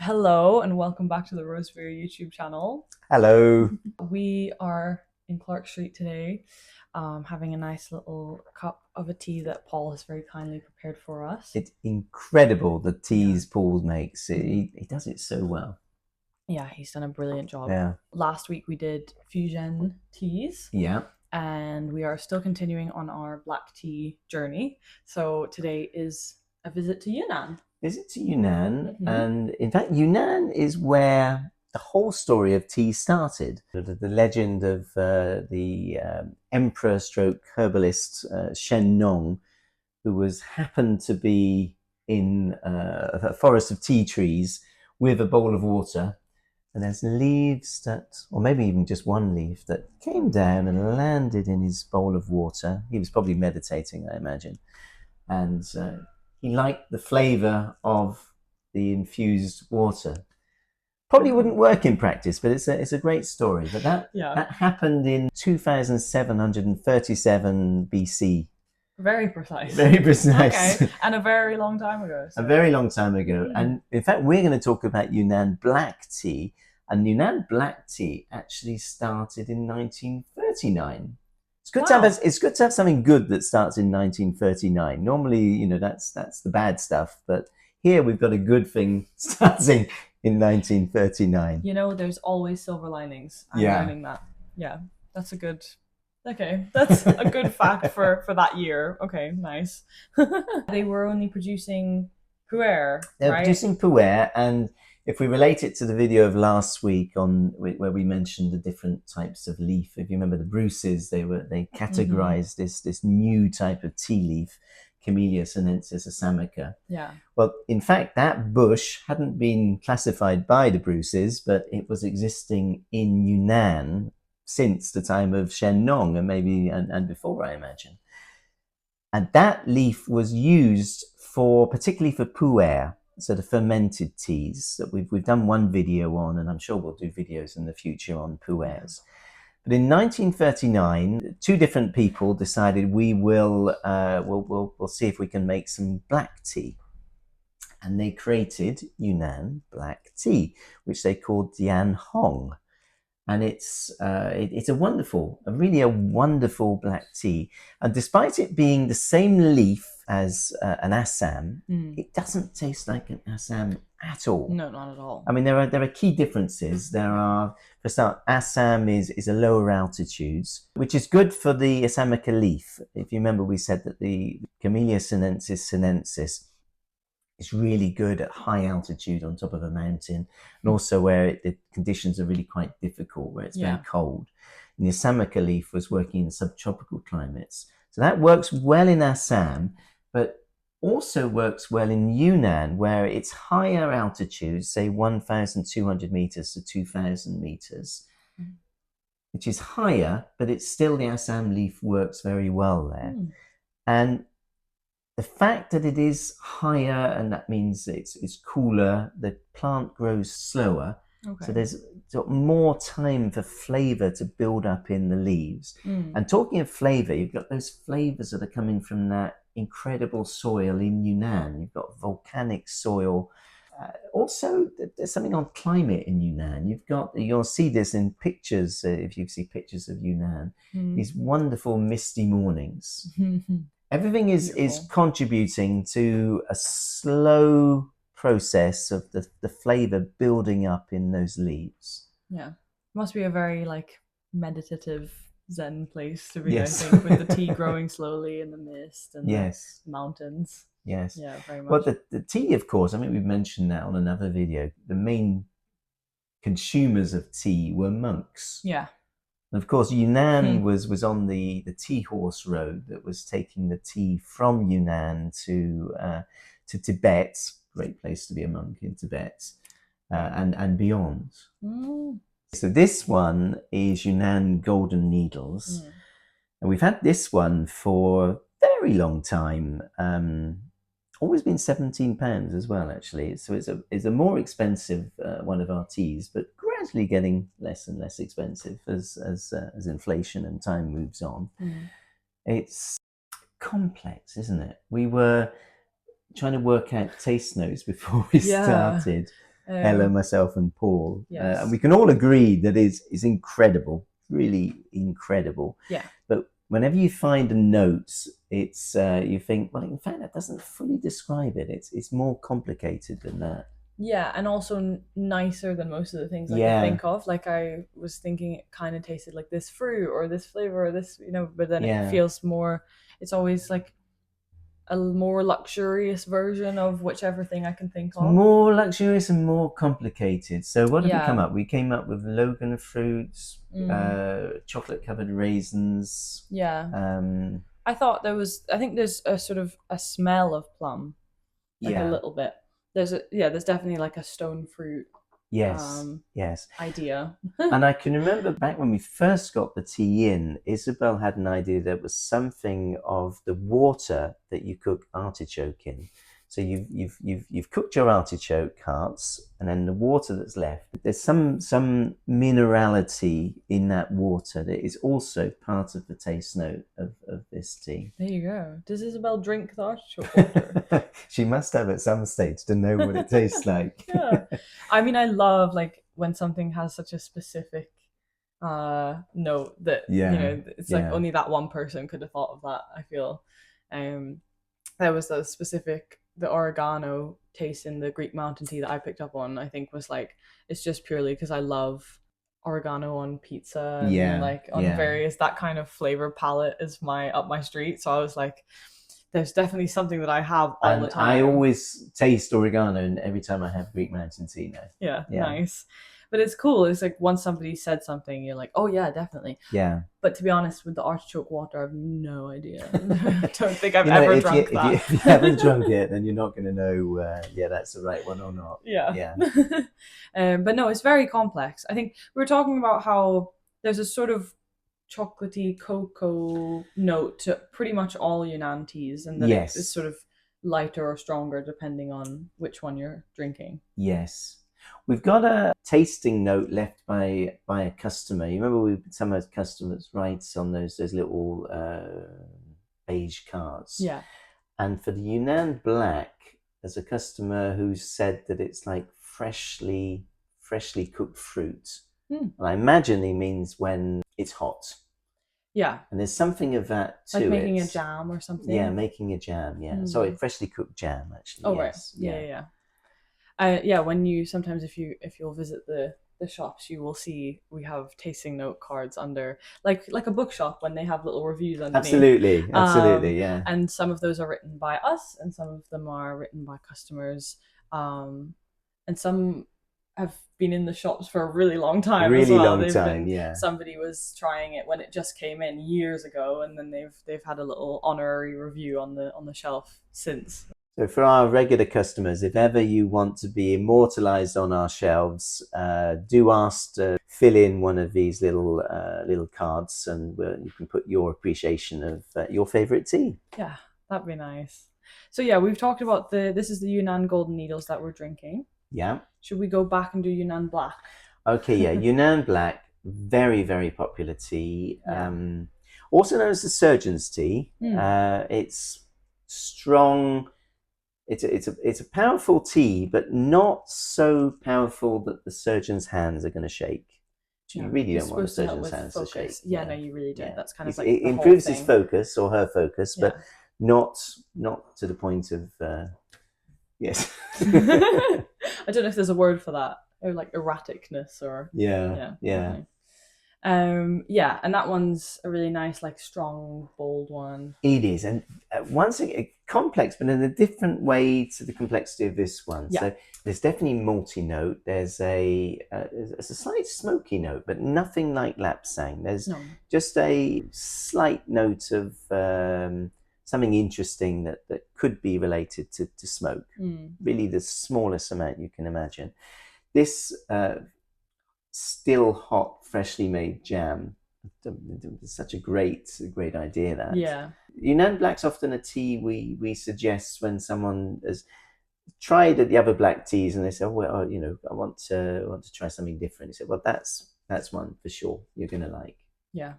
Hello and welcome back to the Roseberry YouTube channel. Hello. We are in Clark Street today, having a nice little cup of a tea that Paul has very kindly prepared for us. It's incredible the teas Yeah. Paul makes. He does it so well. Yeah, he's done a brilliant job. Yeah. Last week we did fusion teas. Yeah. And we are still continuing on our black tea journey. So today is a visit to Yunnan. Visit to Yunnan, and in fact, Yunnan is where the whole story of tea started. The legend of the emperor stroke herbalist Shen Nong, who happened to be in a forest of tea trees with a bowl of water. And there's leaves that, or maybe even just one leaf that came down and landed in his bowl of water. He was probably meditating, I imagine. And he liked the flavor of the infused water. Probably wouldn't work in practice, but it's a great story. But that happened in 2737 BC. Very precise. Very precise. Okay, and a very long time ago. So. A very long time ago. And in fact, we're going to talk about Yunnan black tea. And Yunnan black tea actually started in 1939. It's good to have something good that starts in 1939. Normally, that's the bad stuff. But here we've got a good thing starting in 1939. There's always silver linings. I'm learning that. Yeah, that's a good fact for that year. Okay, nice. They were only producing pu'er, They're right? producing pu'er, and if we relate it to the video of last week where we mentioned the different types of leaf, if you remember the Bruces, they categorized this new type of tea leaf, Camellia sinensis assamica. Yeah. Well, in fact, that bush hadn't been classified by the Bruces, but it was existing in Yunnan since the time of Shen Nong and maybe and before, I imagine. And that leaf was used particularly for pu'er, so the fermented teas that we've done one video on, and I'm sure we'll do videos in the future on pu'ers. But in 1939, two different people decided we'll see if we can make some black tea. And they created Yunnan black tea, which they called Dian Hong. And it's a really wonderful black tea. And despite it being the same leaf as an Assam, it doesn't taste like an Assam at all. No, not at all. I mean, there are key differences. For start, Assam is a lower altitudes, which is good for the Assamica leaf. If you remember, we said that the Camellia sinensis is really good at high altitude on top of a mountain, and also where the conditions are really quite difficult, where it's very cold. And the Assamica leaf was working in subtropical climates. So that works well in Assam, but also works well in Yunnan, where it's higher altitudes, say 1,200 meters to 2,000 meters, which is higher, but it's still the Assam leaf works very well there. And the fact that it is higher, and that means it's cooler, the plant grows slower. Okay. So there's more time for flavor to build up in the leaves. And talking of flavor, you've got those flavors that are coming from that incredible soil in Yunnan. You've got volcanic soil. Also, there's something on climate in Yunnan. You'll see this in pictures, if you see pictures of Yunnan, these wonderful misty mornings. Everything is contributing to a slow process of the flavor building up in those leaves. Yeah. It must be a very meditative Zen place to be, I think, with the tea growing slowly in the mist and the mountains. Yes. Yeah, very much. Well, the tea, of course, I mean, we've mentioned that on another video. The main consumers of tea were monks. Yeah. And of course, Yunnan was on the tea horse road that was taking the tea from Yunnan to Tibet. Great place to be a monk in Tibet, and beyond. So this one is Yunnan Golden Needles, and we've had this one for a very long time. Always been £17 as well, actually. So it's a more expensive one of our teas, but gradually getting less and less expensive as inflation and time moves on. It's complex, isn't it? We were trying to work out taste notes before we started. Ella, myself, and Paul. Yes. And we can all agree that it's incredible, really incredible. Yeah. But whenever you find a note, it's you think, well, in fact, that doesn't fully describe it. It's more complicated than that. Yeah, and also nicer than most of the things I can think of. Like I was thinking it kind of tasted like this fruit or this flavor or this, but then it feels more, it's always like a more luxurious version of whichever thing I can think of. More luxurious and more complicated. So what did we come up? We came up with Logan fruits, chocolate covered raisins. Yeah. I thought I think there's a sort of a smell of plum, like a little bit. There's definitely like a stone fruit. Yes. Idea. And I can remember back when we first got the tea in, Isabel had an idea that was something of the water that you cook artichoke in. So you've cooked your artichoke hearts, and then the water that's left, there's some minerality in that water that is also part of the taste note of this tea. There you go. Does Isabel drink the artichoke water? She must have at some stage to know what it tastes like. Yeah. I mean, I love like when something has such a specific note that it's like only that one person could have thought of that. I feel there was a specific, the oregano taste in the Greek mountain tea that I picked up on, I think was like, it's just purely because I love oregano on pizza and like on various, that kind of flavor palette is up my street. So I was like, there's definitely something that I have all the time. I always taste oregano every time I have Greek mountain tea now. Yeah, nice. But it's cool. It's like once somebody said something, you're like, oh yeah, definitely. Yeah. But to be honest, with the artichoke water, I have no idea. I don't think I've ever drunk that. If you haven't drunk it, then you're not going to know, that's the right one or not. Yeah. But no, it's very complex. I think we were talking about how there's a sort of chocolatey cocoa note to pretty much all Yunnan teas, and that it's sort of lighter or stronger depending on which one you're drinking. Yes. We've got a tasting note left by a customer. You remember some of the customers write on those little beige cards. Yeah. And for the Yunnan Black, there's a customer who said that it's like freshly cooked fruit. And I imagine he means when it's hot. Yeah. And there's something of that to it. Like making a jam or something. Yeah, making a jam. Yeah. Sorry, freshly cooked jam actually. Oh, yes. Right. Yeah. When you sometimes if you'll visit the shops, you will see we have tasting note cards under like a bookshop when they have little reviews underneath. Absolutely, yeah. And some of those are written by us, and some of them are written by customers, and some have been in the shops for a really long time. Somebody was trying it when it just came in years ago, and then they've had a little honorary review on the shelf since. So for our regular customers, if ever you want to be immortalized on our shelves, do ask to fill in one of these little cards, and you can put your appreciation of your favorite tea. Yeah, that'd be nice. So yeah, we've talked about this is the Yunnan Golden Needles that we're drinking. Yeah. Should we go back and do Yunnan Black? Okay, yeah. Yunnan Black, very, very popular tea. Also known as the surgeon's tea. It's strong. It's a powerful tea, but not so powerful that the surgeon's hands are going to shake. You really don't want the surgeon's hands to shake. Yeah, no, you really don't. Yeah. That's kind of like it improves his focus or her focus, but not to the point of yes. I don't know if there's a word for that, or like erraticness, or yeah. And that one's a really nice, like strong, bold one. It is, and once again, complex, but in a different way to the complexity of this one. Yeah. So there's definitely multi-note. There's a slight smoky note, but nothing like lapsang. There's just a slight note of something interesting that could be related to smoke. Really, the smallest amount you can imagine. This still hot, freshly made jam. It's such a great idea. That Yunnan Black's often a tea we suggest when someone has tried the other black teas and they say, I want to try something different. You say, well, that's one for sure you're gonna like. Yeah.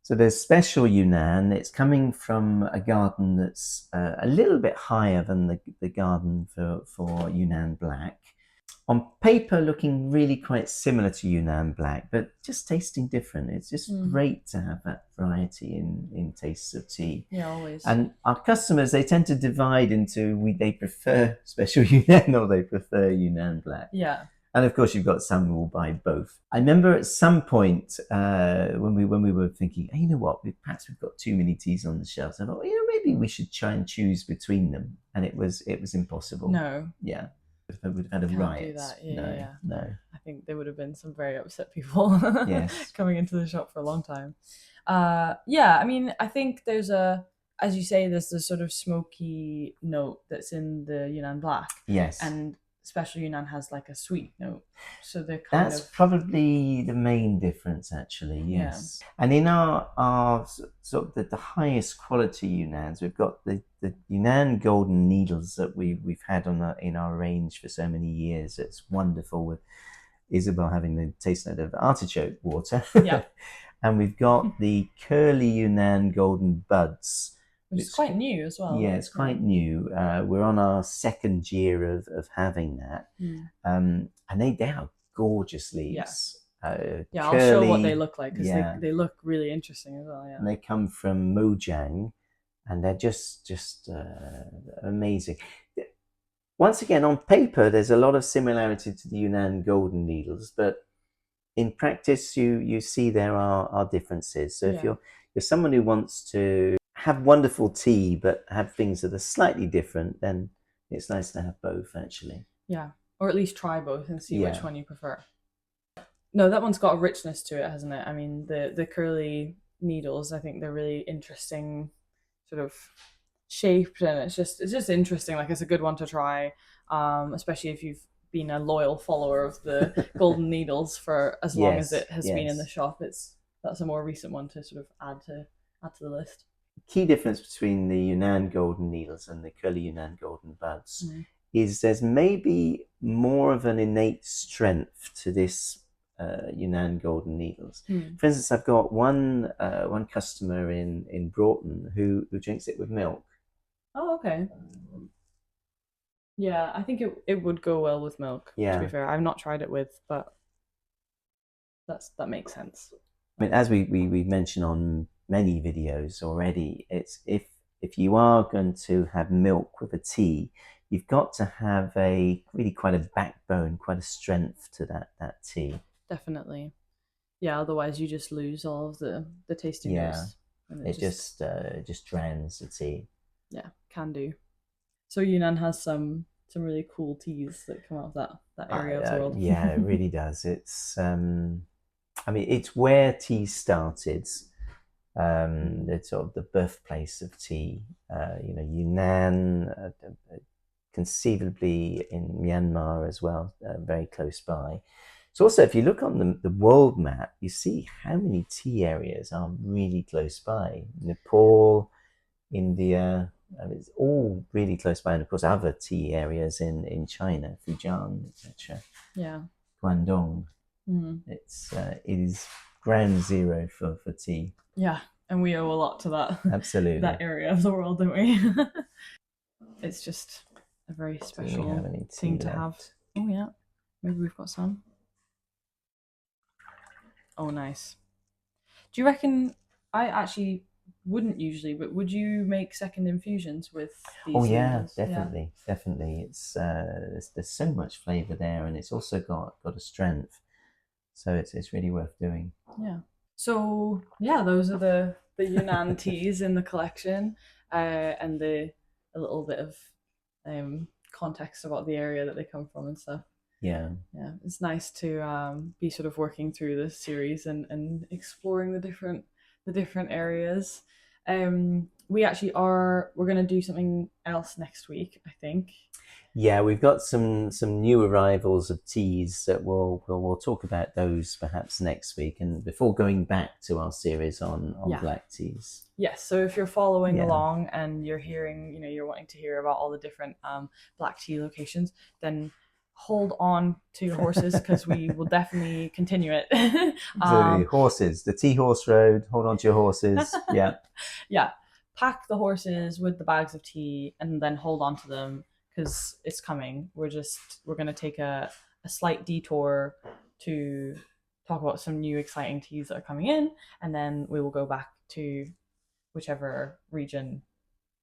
So there's special Yunnan. It's coming from a garden that's a little bit higher than the garden for Yunnan Black. On paper, looking really quite similar to Yunnan Black, but just tasting different. It's just great to have that variety in tastes of tea. Yeah, always. And our customers, they tend to divide into they prefer special Yunnan or they prefer Yunnan Black. Yeah. And of course, you've got some who will buy both. I remember at some point when we were thinking, hey, you know what, perhaps we've got too many teas on the shelves. I thought, maybe we should try and choose between them. And it was impossible. No. Yeah. Would have had a riot. No. I think there would have been some very upset people yes. coming into the shop for a long time. I mean, I think there's as you say, there's the sort of smoky note that's in the Yunnan Black. Yes. And special Yunnan has like a sweet note. So they're that's probably the main difference, actually. Yes. Yeah. And in our sort of the highest quality Yunnans, we've got the Yunnan golden needles that we've had in our range for so many years. It's wonderful, with Isabel having the taste note of artichoke water. Yeah. And we've got the curly Yunnan golden buds, which is quite new as well. Yeah, it's quite new. We're on our second year of having that. And they are gorgeous leaves. Yeah, I'll show what they look like, because they look really interesting as well. Yeah. And they come from Mojang, and they're just amazing. Once again, on paper, there's a lot of similarity to the Yunnan golden needles, but in practice, you see there are differences. So if you're someone who wants to have wonderful tea but have things that are slightly different, then it's nice to have both, actually. Yeah, or at least try both and see which one you prefer. No, that one's got a richness to it, hasn't it? I mean, the curly needles, I think they're really interesting, sort of shaped, and it's just interesting. Like, it's a good one to try, especially if you've been a loyal follower of the golden needles for as long as it has been in the shop. That's a more recent one to sort of add to the list. Key difference between the Yunnan golden needles and the curly Yunnan golden buds is there's maybe more of an innate strength to this Yunnan golden needles. For instance, I've got one customer in Broughton who drinks it with milk. Oh, okay. Yeah, I think it would go well with milk. Yeah. To be fair, I've not tried it with, but that makes sense. I mean, as we've mentioned on many videos already, it's if you are going to have milk with a tea, you've got to have quite a backbone, quite a strength to that tea. Definitely. Yeah, otherwise you just lose all of the tasting notes. And it just drowns the tea. Yeah, can do. So Yunnan has some really cool teas that come out of that area of the world. Yeah, it really does. It's I mean, it's where tea started. It's sort of the birthplace of tea. Yunnan, conceivably in Myanmar as well, very close by. So also, if you look on the world map, you see how many tea areas are really close by. Nepal, India, it's all really close by. And of course, other tea areas in China, Fujian, etc. Yeah. Guangdong. It is ground zero for tea. Yeah, and we owe a lot to that. Absolutely. That area of the world, don't we? It's just a very special thing to have. Oh yeah, maybe we've got some. Oh, nice. Do you reckon? I actually wouldn't usually, but would you make second infusions with these? Oh yeah, definitely. It's there's so much flavour there, and it's also got a strength. So it's really worth doing. Yeah. So yeah, those are the Yunnan teas in the collection, and a little bit of context about the area that they come from and stuff. Yeah. Yeah, it's nice to be sort of working through this series and exploring the different areas. We actually we're going to do something else next week, I think. Yeah, we've got some new arrivals of teas that we'll talk about those perhaps next week, and before going back to our series on black teas. Yes, so if you're following along and you're hearing, you're wanting to hear about all the different black tea locations, then hold on to your horses, because we will definitely continue it. The tea horse road, hold on to your horses. Yeah. Yeah, pack the horses with the bags of tea and then hold on to them, because it's coming. We're going to take a slight detour to talk about some new exciting teas that are coming in, and then we will go back to whichever region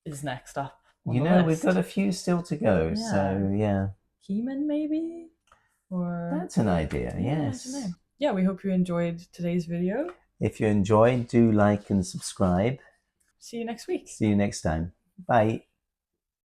is next up. We've got a few still to go, so yeah. Heman, maybe? Or that's an idea, yes. I don't know. Yeah, we hope you enjoyed today's video. If you enjoyed, do like and subscribe. See you next week. See you next time. Bye.